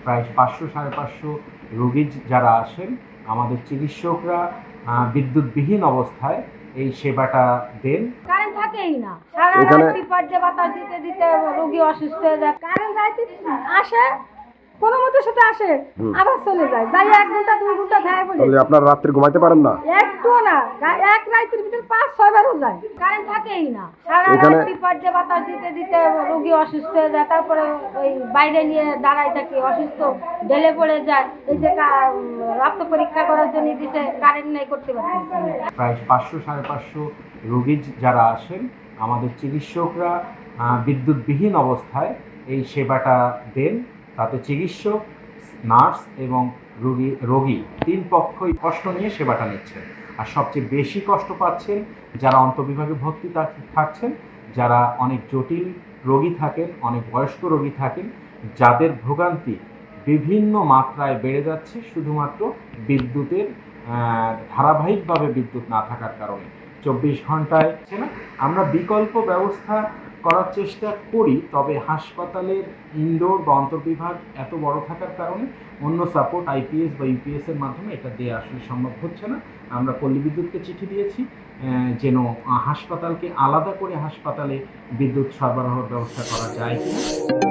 প্রায় ৫০০-৫৫০ রোগী যারা আসেন, আমাদের চিকিৎসকরা বিদ্যুৎবিহীন অবস্থায় এই সেবাটা দেন। কারেন্ট থাকেই না, সারা রাত টিপার যে বাতাস দিতে দিতে রোগী অসুস্থ হয়ে যায়। কারেন্ট রাইতে আসে, কোনো মতো সাথে আসে, আবার চলে যায়, যাই 1 ঘন্টা 2 ঘন্টা থাকে বলে। তাহলে আপনারা রাত্রে ঘুমাইতে পারেন না? একটুও না, এক রাতের ভিতর 5-6 বারও যায়, কারেন্ট থাকেই না। সারা রাত টিপার যে বাতাস দিতে দিতে রোগী অসুস্থ হয়ে যায়, তারপরে ওই বাইরে নিয়ে দাঁড়ায় থাকে, অসুস্থ ঢেলে পড়ে যায়। এই যে রক্ত পরীক্ষা করার জন্য দিতে কারেন্ট নেই, করতে পারতেছি না। প্রায় ৫০০-৫৫০ রোগী যারা আসেন, আমাদের চিকিৎসকরা বিদ্যুৎবিহীন অবস্থায় এই সেবাটা দেন। তাতে চিকিৎসক, নার্স এবং রোগী 3 পক্ষই কষ্ট নিয়ে সেবাটা নিচ্ছেন। আর সবচেয়ে বেশি কষ্ট পাচ্ছেন যারা অন্তর্বিভাগে ভর্তি থাকছেন, যারা অনেক জটিল রোগী থাকেন, অনেক বয়স্ক রোগী থাকেন, যাদের ভোগান্তি বিভিন্ন মাত্রায় বেড়ে যাচ্ছে শুধুমাত্র বিদ্যুতের ধারাবাহিকভাবে বিদ্যুৎ না থাকার কারণে। 24 ঘন্টায় না, আমরা বিকল্প ব্যবস্থা করার চেষ্টা করি, তবে হাসপাতালের ইনডোর বা অন্তর্বিভাগ এত বড় থাকার কারণে অন্য সাপোর্ট আইপিএস বা ইউপিএস এর মাধ্যমে এটা দেওয়া আসলে সম্ভব হচ্ছে না। আমরা পল্লী বিদ্যুৎকে চিঠি দিয়েছি যেন হাসপাতালকে আলাদা করে হাসপাতালে বিদ্যুৎ সরবরাহের ব্যবস্থা করা যায় কিনা।